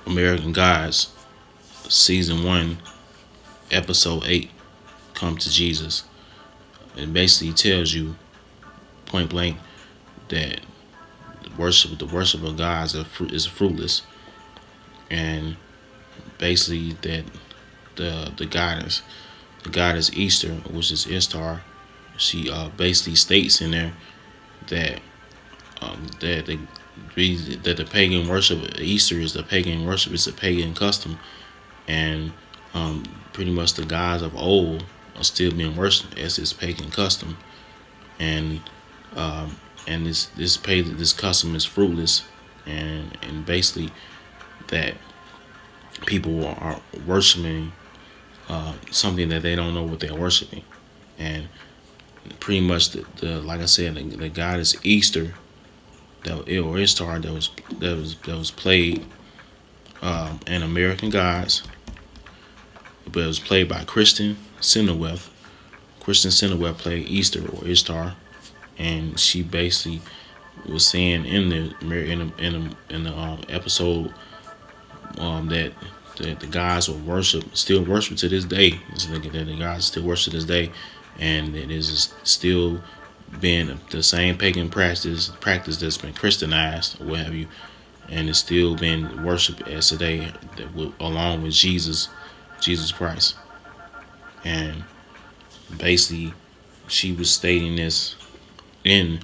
American Gods, season 1, episode 8, Come to Jesus. It basically tells you point blank that the worship of gods is fruitless, and basically that the goddess Easter, which is Ishtar, she basically states in there that that the pagan worship of Easter is the pagan worship, it's a pagan custom, and pretty much the gods of old are still being worshipped as this pagan custom, and this custom is fruitless, and basically that people are worshiping something that they don't know what they're worshiping, and pretty much the like I said, the goddess Easter, or Ishtar, that was played in American Gods, but it was played by Kristen Chenoweth. Kristen Chenoweth played Easter or Ishtar, and she basically was saying in the episode that the gods will still worship to this day. That the gods still worship to this day, and it is still been the same pagan practice that's been Christianized or what have you, and it's still been worshipped as today, along with Jesus Christ. And basically, she was stating this in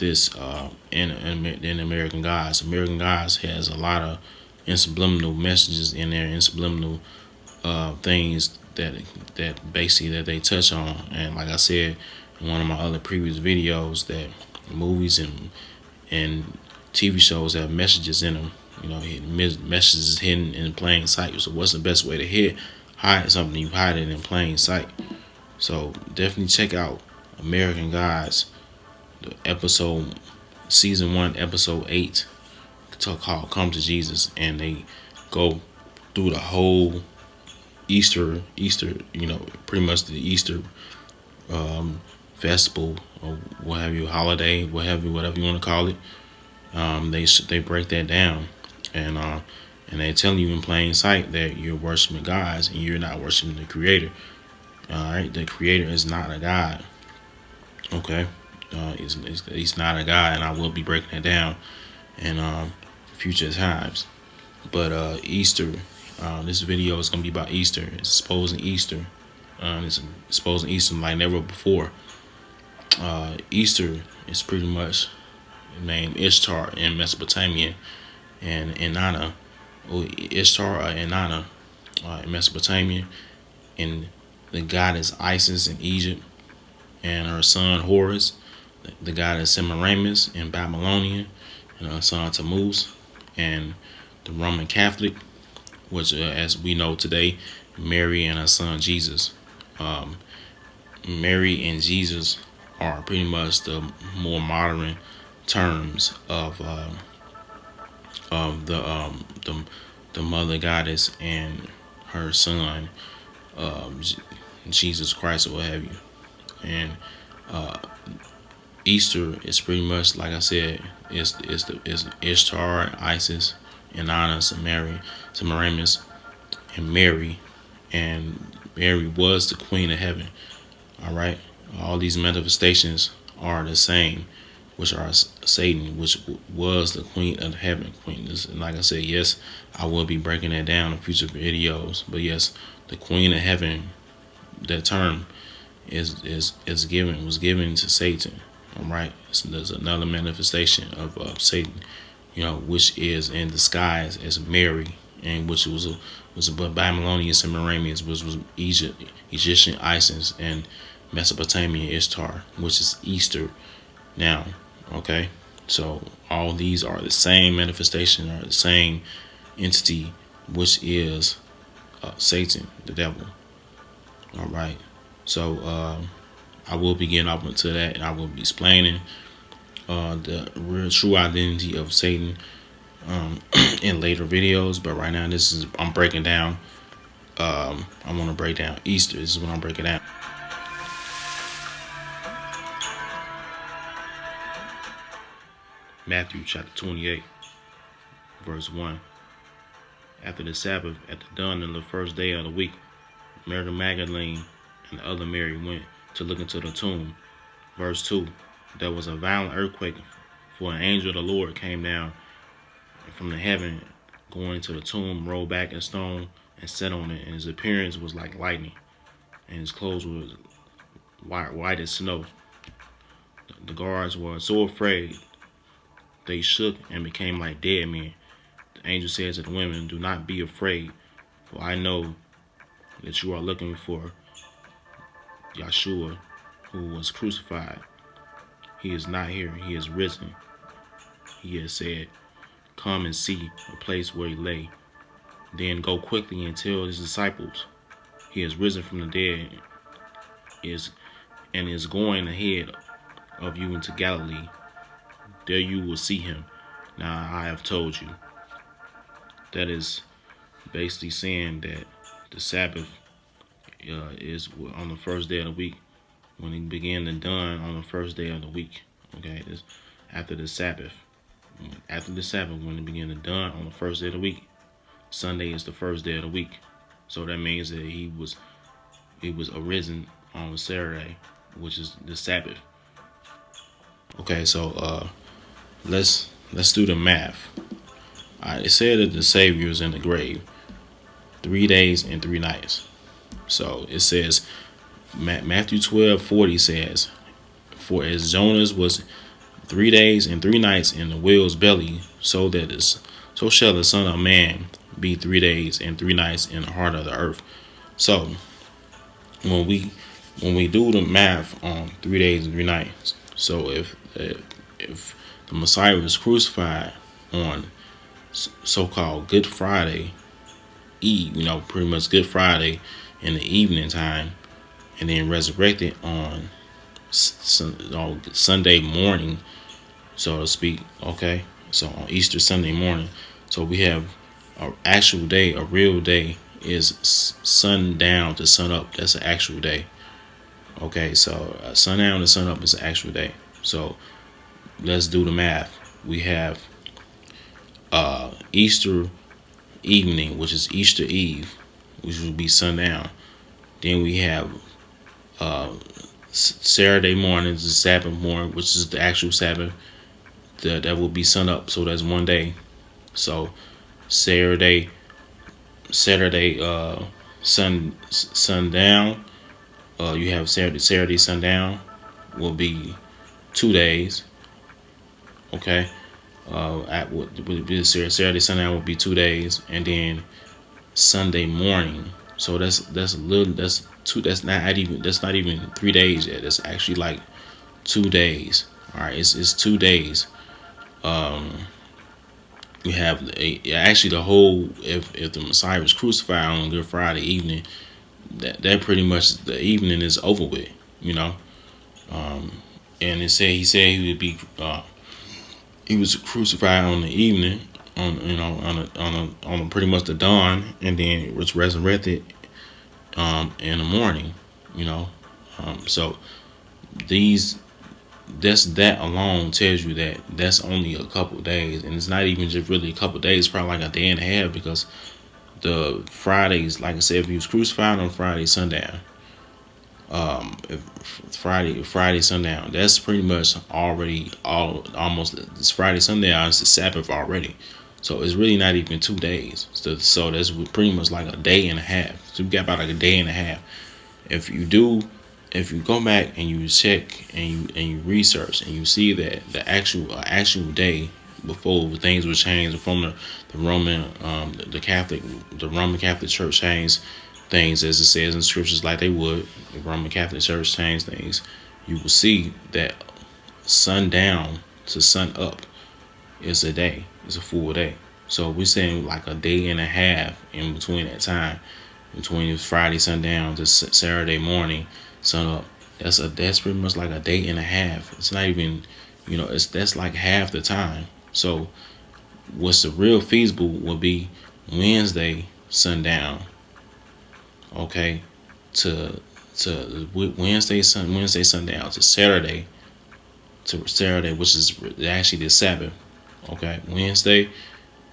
in American Gods. American Gods has a lot of subliminal messages in there, and subliminal things that basically that they touch on. And like I said in one of my other previous videos, that movies and TV shows have messages in them. You know, messages hidden in plain sight. So what's the best way to hide something? You hide it in plain sight. So definitely check out American Gods, the season 1, episode 8, called "Come to Jesus," and they go through the whole Easter, pretty much the Easter festival or what have you, holiday, whatever you want to call it. They break that down, and they tell you in plain sight that you're worshiping gods and you're not worshiping the Creator. All right, the Creator is not a god. Okay, he's not a god, and I will be breaking it down in future times. But Easter, this video is gonna be about Easter. It's exposing Easter. It's exposing Easter like never before. Easter is pretty much named Ishtar in Mesopotamia, and Inanna, Ishtar or Inanna in Mesopotamia, and the goddess Isis in Egypt, and her son Horus, the goddess Semiramis in Babylonia, and her son Tammuz, and the Roman Catholic, which as we know today, Mary and her son Jesus. Mary and Jesus are pretty much the more modern terms of the mother goddess and her son Jesus Christ or what have you. And Easter is pretty much, like I said, is Ishtar, Isis, Inanna, Semiramis, and Mary. And Mary was the Queen of Heaven. All right, all these manifestations are the same, which are Satan, which was the Queen of Heaven. And like I said, yes, I will be breaking that down in future videos. But yes, the Queen of Heaven, that term was given to Satan. All right, so there's another manifestation of Satan, which is in disguise as Mary, and which was a Babylonian Semiramis, which was Egyptian Isis, and Mesopotamian Ishtar, which is Easter now. Okay, so all these are the same manifestation, or the same entity, which is Satan, the devil. All right, so I will be getting up into that, and I will be explaining the real true identity of Satan in later videos. But right now, I'm breaking down. I want to break down Easter. This is what I'm breaking down. Matthew chapter 28, verse 1. After the Sabbath, at the dawn of the first day of the week, Mary Magdalene and the other Mary went to look into the tomb. Verse 2. There was a violent earthquake, for an angel of the Lord came down from the heaven, going into the tomb, rolled back a stone, and sat on it, and his appearance was like lightning, and his clothes were white as snow. The guards were so afraid they shook and became like dead men. The angel said to the women, "Do not be afraid, for I know that you are looking for Yeshua, who was crucified. He is not here, he is risen. He has said, come and see the place where he lay. Then go quickly and tell his disciples, he is risen from the dead and is going ahead of you into Galilee. There you will see him. Now I have told you." That is basically saying that the Sabbath is on the first day of the week, when it began to dawn on the first day of the week. Okay, this after the Sabbath. After the Sabbath, when it began to dawn on the first day of the week, Sunday is the first day of the week. So that means that he was arisen on Saturday, which is the Sabbath. Okay, so let's do the math. It said that the Savior was in the grave 3 days and 3 nights. So it says, Matthew 12:40 says, "For as Jonas was 3 days and 3 nights in the whale's belly, so shall the Son of Man be 3 days and 3 nights in the heart of the earth." So when we do the math on 3 days and 3 nights, so if the Messiah was crucified on so-called Good Friday Eve, pretty much Good Friday in the evening time, and then resurrected on Sunday morning, so to speak. Okay, so on Easter Sunday morning, so we have an actual day, a real day is sundown to sun up. That's an actual day. Okay, so sundown to sun up is an actual day. So let's do the math. We have Easter evening, which is Easter Eve, which will be sundown. Then we have Saturday morning, is the Sabbath morning, which is the actual Sabbath. That will be sun up. So that's one day. So Saturday sundown. You have Saturday sundown will be 2 days. Okay. Saturday sundown will be 2 days, and then Sunday morning. So that's not even 3 days yet. That's actually like 2 days. All right, it's 2 days. We have actually the whole. If the Messiah was crucified on Good Friday evening, that pretty much the evening is over with. And he said he would be. He was crucified on the evening, on pretty much the dawn, and then was resurrected in the morning. So that alone tells you that that's only a couple days, and it's not even just really a couple days. It's probably like a day and a half, because the Fridays, like I said, if he was crucified on Friday sundown, Friday sundown, that's pretty much already almost. It's Friday sundown, it's the Sabbath already. So it's really not even 2 days. So that's pretty much like a day and a half. So we got about like a day and a half. If you go back and you check and you research and you see that the actual day before things were changed from the Roman the Roman Catholic Church changed things, as it says in scriptures, like they would. The Roman Catholic Church changed things. You will see that sundown to sun up is a day. It's a full day. So we're saying like a day and a half in between that time, between Friday sundown to Saturday morning sun up. That's pretty much like a day and a half. It's not even, that's like half the time. So what's the real feasible would be Wednesday sundown. Okay, to Wednesday sundown to Saturday, which is actually the Sabbath. Okay, Wednesday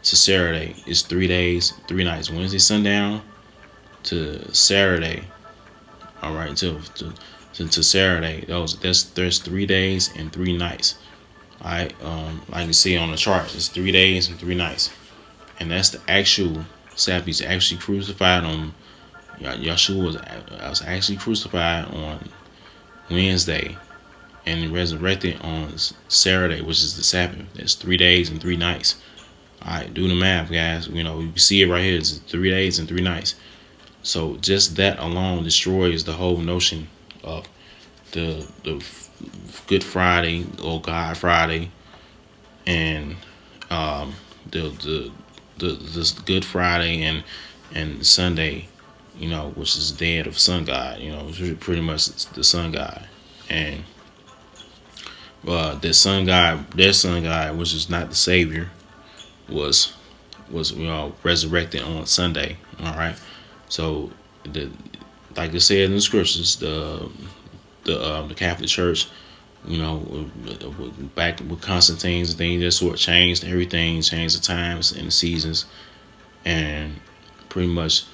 to Saturday is 3 days, 3 nights. Wednesday sundown to Saturday. All right, to Saturday. There's 3 days and 3 nights. All right, like you see on the chart, it's 3 days and 3 nights, and that's the actual Sabbath. He's actually crucified on. Yeshua was actually crucified on Wednesday and resurrected on Saturday, which is the Sabbath. That's 3 days and 3 nights. All right, do the math, guys. You know, you see it right here. It's 3 days and 3 nights. So just that alone destroys the whole notion of the Good Friday or God Friday, and the Good Friday and Sunday, you know, which is dead of sun god, you know, which is pretty much the sun god, and their sun god, which is not the Savior, was resurrected on Sunday. All right, so like it said in the scriptures, the Catholic Church, you know, back with Constantine's and things, that sort of changed everything, changed the times and the seasons, and pretty much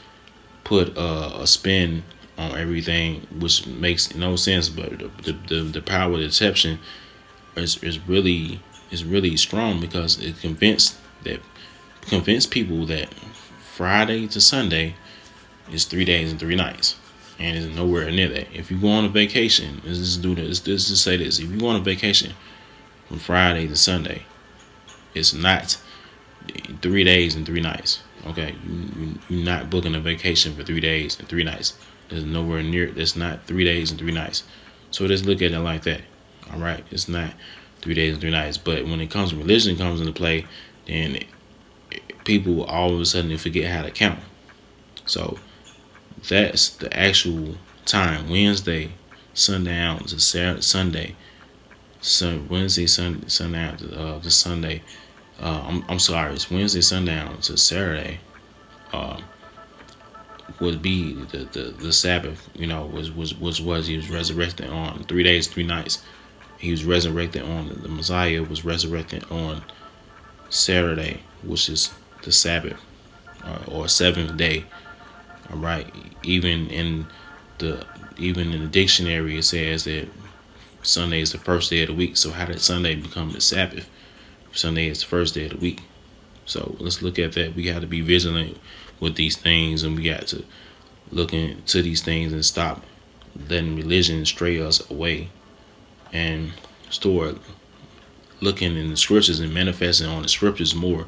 put a spin on everything, which makes no sense. But the power of deception is really strong, because it convinced people that Friday to Sunday is 3 days and 3 nights, and it's nowhere near that. If you go on a vacation, let's just say this: if you go on a vacation from Friday to Sunday, it's not 3 days and 3 nights. Okay, you're not booking a vacation for 3 days and 3 nights. There's nowhere near. That's not 3 days and 3 nights. So just look at it like that. All right, it's not 3 days and 3 nights. But when it comes to religion comes into play, then people all of a sudden forget how to count. So that's the actual time: Wednesday sundown to Sunday. So Wednesday sundown to Sunday. I'm sorry, it's Wednesday sundown to Saturday. Would be the Sabbath. You know, was he was resurrected on 3 days, 3 nights. He was resurrected on the Messiah was resurrected on Saturday, which is the Sabbath, or seventh day. All right. Even in the dictionary, it says that Sunday is the first day of the week. So how did Sunday become the Sabbath? Sunday is the first day of the week. So let's look at that. We got to be vigilant with these things, and we got to look into these things and stop letting religion stray us away, and start looking in the scriptures and manifesting on the scriptures more,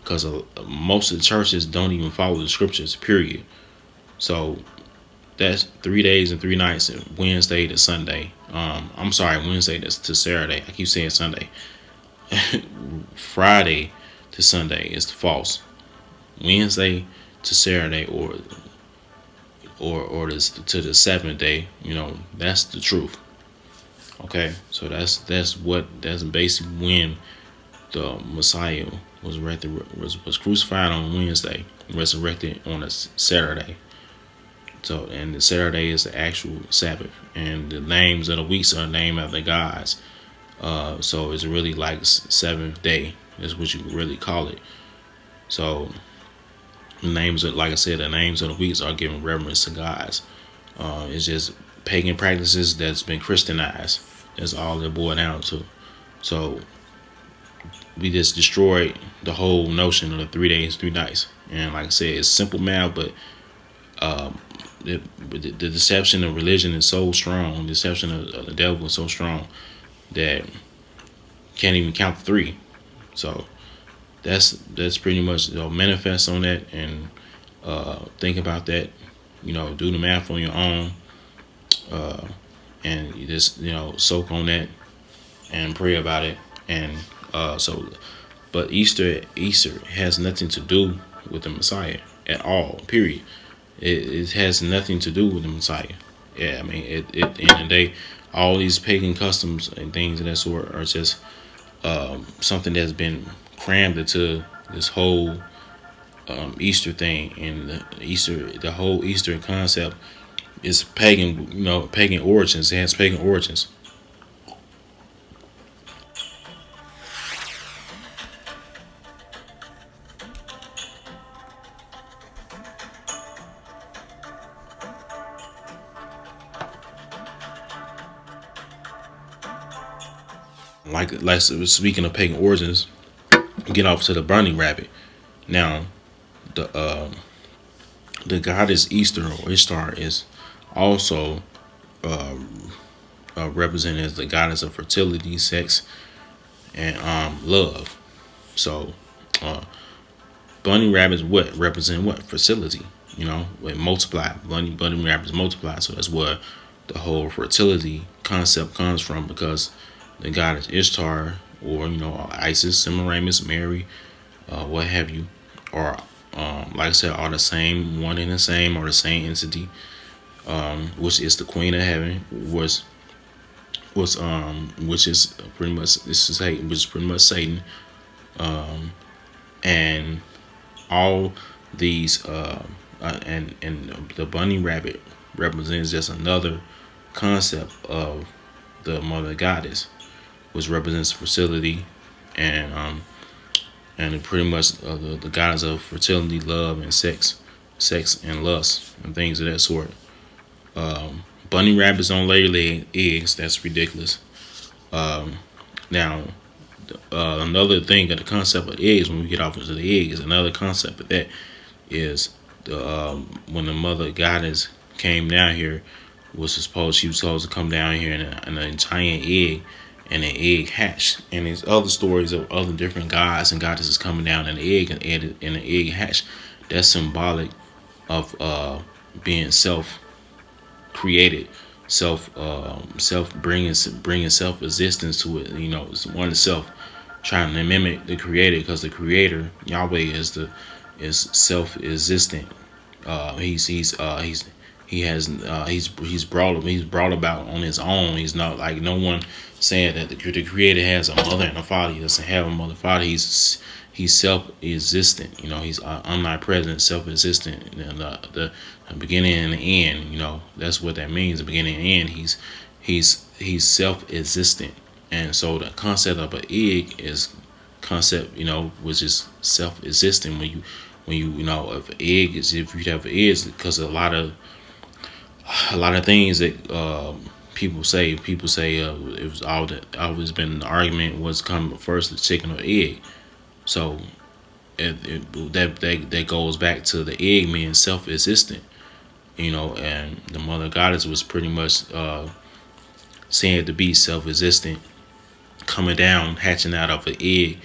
because most of the churches don't even follow the scriptures, period. So that's 3 days and 3 nights, Wednesday to Sunday. I'm sorry, Wednesday to Saturday. I keep saying Sunday. Friday to Sunday is false. Wednesday to Saturday, or to the seventh day, you know, that's the truth. Okay, so that's basically when the Messiah was crucified on Wednesday, resurrected on a Saturday. So, and the Saturday is the actual Sabbath, and the names of the weeks are named after gods. So it's really like seventh day is what you really call it. So the names of, like I said, the names of the weeks are giving reverence to gods. It's just pagan practices that's been Christianized. That's all they're boiled down to. So we just destroyed the whole notion of the 3 days, 3 nights. And like I said, it's simple math, but the deception of religion is so strong. The deception of the devil is so strong that can't even count 3. So that's pretty much, you know, manifest on that, and think about that. You know, do the math on your own, and you just, you know, soak on that and pray about it. And but Easter has nothing to do with the Messiah at all. Period. It has nothing to do with the Messiah. Yeah, I mean, at the end of the day, all these pagan customs and things of that sort are just something that's been crammed into this whole Easter thing. And the whole Easter concept is pagan. You know, pagan origins. It has pagan origins. like speaking of pagan origins, get off to the bunny rabbit. Now, the the goddess Easter or Ishtar is also represented as the goddess of fertility, sex, and love. So, uh, bunny rabbits what represent what fertility. It multiply. Bunny rabbits multiply. So that's where the whole fertility concept comes from, because the goddess Ishtar, or Isis, Semiramis, Mary, what have you, or like I said, are the same, one and the same, or the same entity, which is the Queen of Heaven, which is pretty much which is pretty much Satan, and all these and the bunny rabbit represents just another concept of the mother goddess, which represents fertility, and it pretty much the goddess of fertility, love, and sex and lust and things of that sort. Bunny rabbits don't lay eggs. That's ridiculous. Now, another thing of the concept of eggs, when we get off into the egg, is another concept of that is when the mother goddess came down here, she was supposed to come down here in a giant egg, and an egg hatched. And there's other stories of other different gods and goddesses coming down in the egg, and an egg hatched. That's symbolic of being self created, self bringing self existence to it. It's one itself trying to mimic the creator, because the creator Yahweh is self existent. He's brought about on his own. He's not like no one saying that the creator has a mother and a father. He doesn't have a mother and father. He's self-existent. He's omnipresent, self-existent. And the beginning and the end. That's what that means. The beginning and end. He's self-existent. And so the concept of an egg is concept, which is self-existent. When you if you have eggs, because a lot of things that people say it was always been the argument, was come first, the chicken or egg. So that goes back to the egg being self-existent, and the mother goddess was pretty much said to be self-existent, coming down, hatching out of an egg,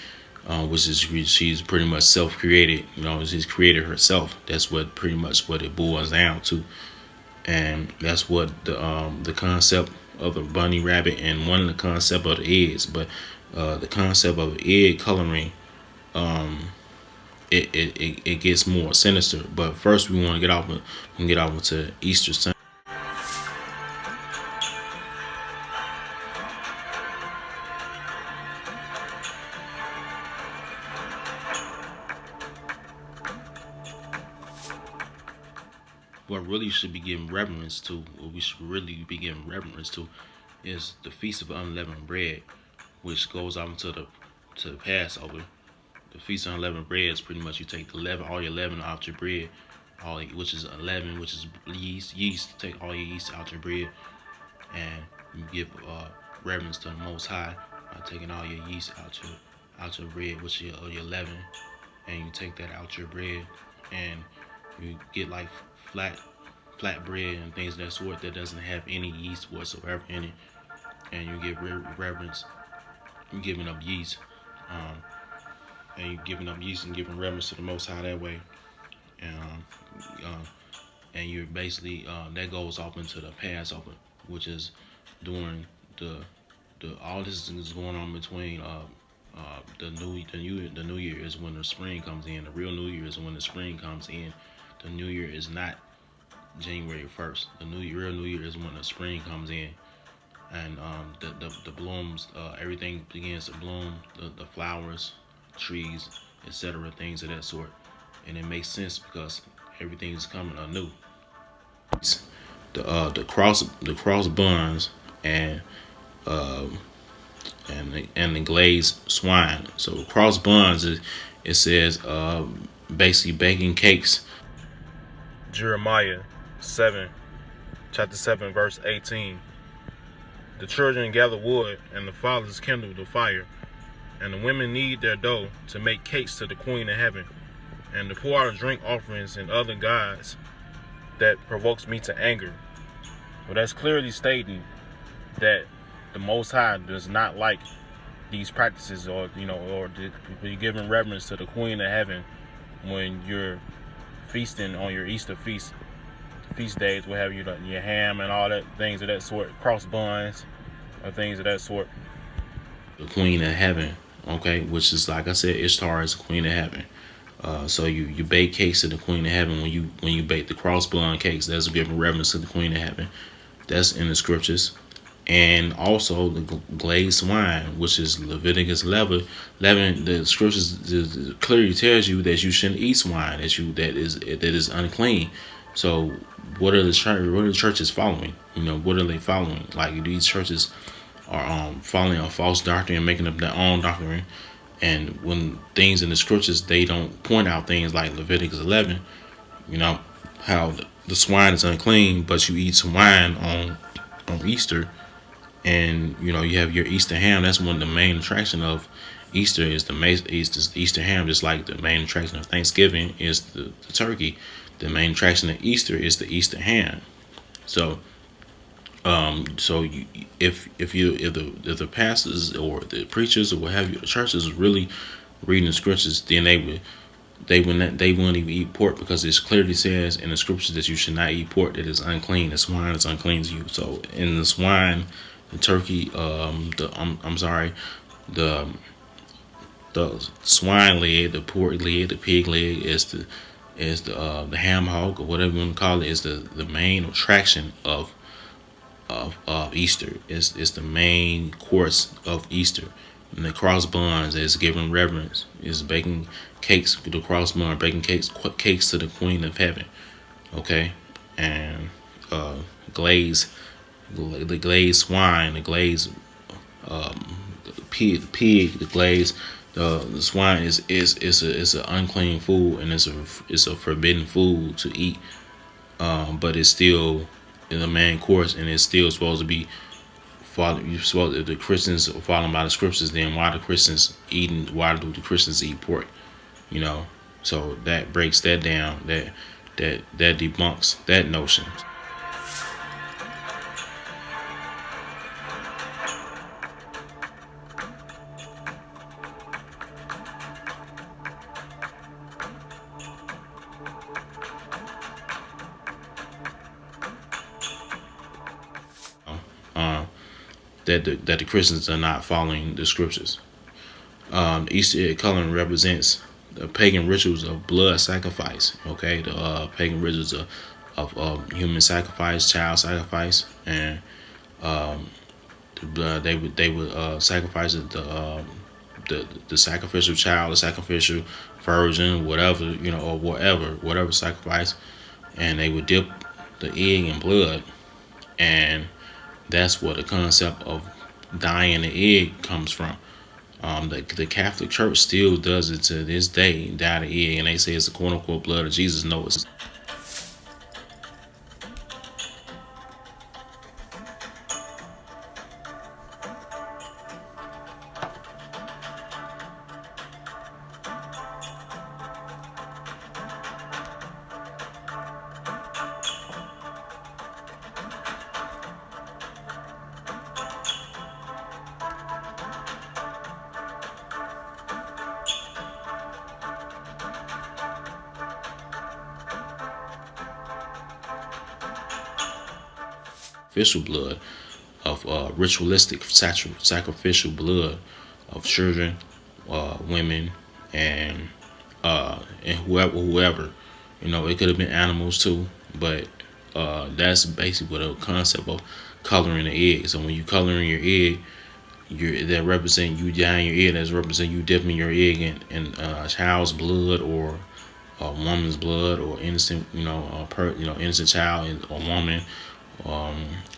which is she's pretty much self-created. She's created herself. That's what pretty much what it boils down to, and that's what the concept of the bunny rabbit, and one of the concept of the eggs. But the concept of egg coloring, it gets more sinister. But first, we want to get off into Easter Sunday. What really should be given reverence to, what we should really be giving reverence to, is the Feast of Unleavened Bread, which goes out into the Passover. The Feast of Unleavened Bread is pretty much you take all your leaven out your bread, which is leaven, which is yeast. Take all your yeast out your bread, and you give reverence to the Most High by taking all your yeast out your bread, which is your leaven, and you take that out your bread, and you get like flat bread and things of that sort that doesn't have any yeast whatsoever in it, and you give reverence. You're giving up yeast, and you're giving up yeast and giving reverence to the Most High that way, and you're basically that goes off into the Passover, which is during the all this is going on between the New Year is when the spring comes in. The real New Year is when the spring comes in. The New Year is not January 1st. The real New Year is when the spring comes in, and the blooms, everything begins to bloom. The flowers, trees, etc., things of that sort, and it makes sense because everything is coming anew. The cross buns and the glazed swine. So cross buns, it says basically baking cakes. Jeremiah 7, chapter 7, verse 18. The children gather wood, and the fathers kindle the fire, and the women knead their dough to make cakes to the Queen of Heaven, and to pour out drink offerings and other gods that provokes me to anger. Well, that's clearly stating that the Most High does not like these practices, or you're giving reverence to the Queen of Heaven when you're feasting on your Easter feast days, what have you, your ham and all that, things of that sort, cross buns or things of that sort. The Queen of Heaven, okay, which is, like I said, Ishtar is the Queen of Heaven. So you bake cakes to the Queen of Heaven when you bake the cross bun cakes. That's giving reverence to the Queen of Heaven. That's in the scriptures. And also the glazed wine, which is Leviticus 11. The scriptures clearly tells you that you shouldn't eat wine, that is unclean. So what are the churches following? What are they following? Like, these churches are following a false doctrine and making up their own doctrine. And when things in the scriptures, they don't point out things like Leviticus 11, how the swine is unclean, but you eat some wine on Easter. And you have your Easter ham. That's one of the main attraction of Easter is the Easter ham. Just like the main attraction of Thanksgiving is the turkey, the main attraction of Easter is the Easter ham. So, if the pastors or the preachers or what have you, the churches really reading the scriptures, then they wouldn't even eat pork, because it clearly says in the scriptures that you should not eat pork that is unclean. The swine is unclean to you. So in the swine, the turkey, the swine leg, the pork leg, the pig leg is the ham hog, or whatever you want to call it, is the main attraction of Easter. Is the main course of Easter. And the cross buns is giving reverence, is baking cakes with the cross bun, baking cakes to the Queen of Heaven. Okay, and the glazed swine, the glazed pig, the glazed the swine is an unclean food, and it's a forbidden food to eat. But it's still in the main course, and it's still supposed to be followed. If the Christians are following by the scriptures, then why do the Christians eat pork? So that breaks that down. That debunks that notion. That the Christians are not following the scriptures. Easter egg coloring represents the pagan rituals of blood sacrifice. Okay, the pagan rituals of human sacrifice, child sacrifice, and they would sacrifice the sacrificial child, the sacrificial virgin, whatever, or whatever sacrifice, and they would dip the egg in blood, and that's what the concept of dyeing the egg comes from. The Catholic Church still does it to this day, dye the egg, and they say it's the quote unquote blood of Jesus. No, it's sacrificial blood of ritualistic sacrificial blood of children, women, and whoever. It could have been animals too, but that's basically what the concept of coloring the egg. So when you coloring your egg, that represent you dyeing your egg. That's represent you dipping your egg in a child's blood, or a woman's blood, or innocent, innocent child or woman,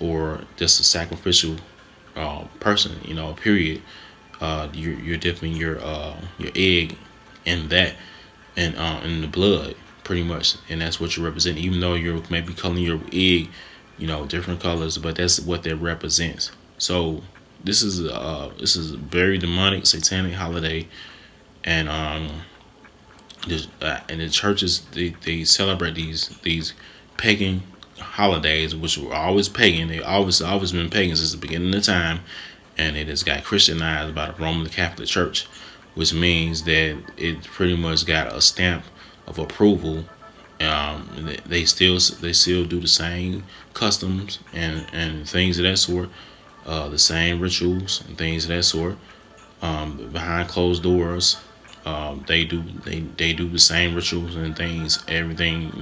or just a sacrificial person, period. You're dipping your egg in that, and in the blood, pretty much, and that's what you represent. Even though you're maybe coloring your egg, different colors, but that's what that represents. So this is a very demonic, satanic holiday, and and the churches they celebrate these pagan holidays, which were always pagan. They always been pagan since the beginning of time, and it has got Christianized by the Roman Catholic Church, which means that it pretty much got a stamp of approval. They still do the same customs and things of that sort, the same rituals and things of that sort. Behind closed doors, they do the same rituals and things, everything,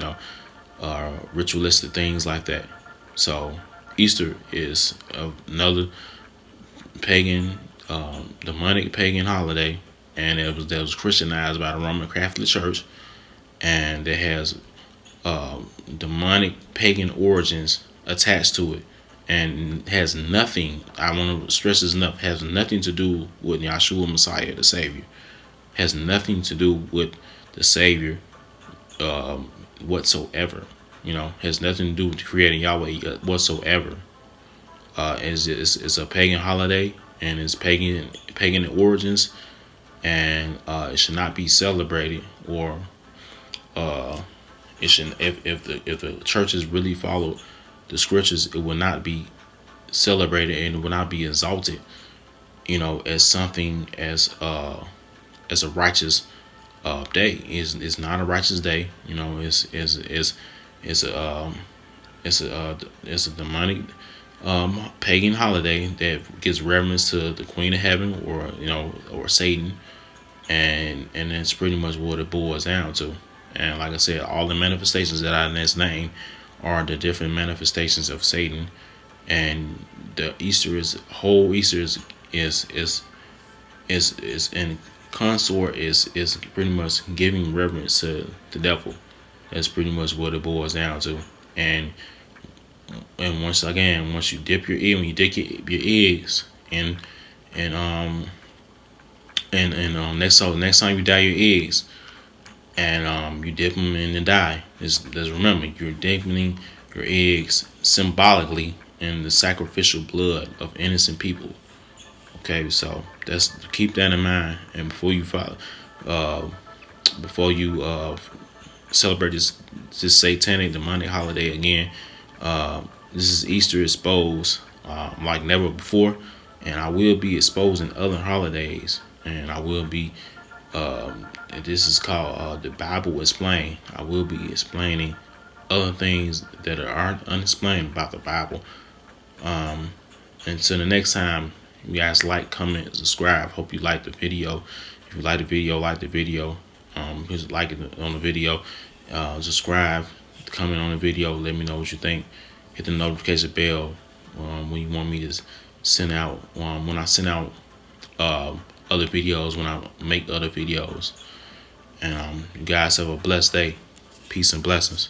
ritualistic things like that. So Easter is another pagan, demonic pagan holiday, and that was Christianized by the Roman Catholic Church, and it has demonic pagan origins attached to it, and has nothing. I want to stress this enough. Has nothing to do with Yahshua Messiah, the Savior. Has nothing to do with the Savior whatsoever. Has nothing to do with creating Yahweh whatsoever. It's a pagan holiday, and it's pagan origins, and it should not be celebrated, or it should, if the churches really follow the scriptures, it will not be celebrated, and it will not be exalted, as something as a righteous day. Is not a righteous day. It's a demonic pagan holiday that gives reverence to the Queen of Heaven, or Satan, and that's pretty much what it boils down to. And like I said, all the manifestations that I just named are the different manifestations of Satan, and the whole Easter is in consort is pretty much giving reverence to the devil. That's pretty much what it boils down to. And once you dip your egg, when you dip your eggs next time you dye your eggs, and you dip them in the dye, just remember, you're dipping your eggs symbolically in the sacrificial blood of innocent people. Okay, so keep that in mind, and before you celebrate this satanic demonic holiday again, this is Easter exposed like never before, and I will be exposing other holidays, and I will be this is called the Bible Explained. I will be explaining other things that are unexplained about the Bible. Until the next time, you guys like, comment, subscribe. Hope you like the video. If you like the video, like the video. Just like it on the video. Subscribe, comment on the video. Let me know what you think. Hit the notification bell when you want me to send out. When I send out other videos, when I make other videos. And you guys have a blessed day. Peace and blessings.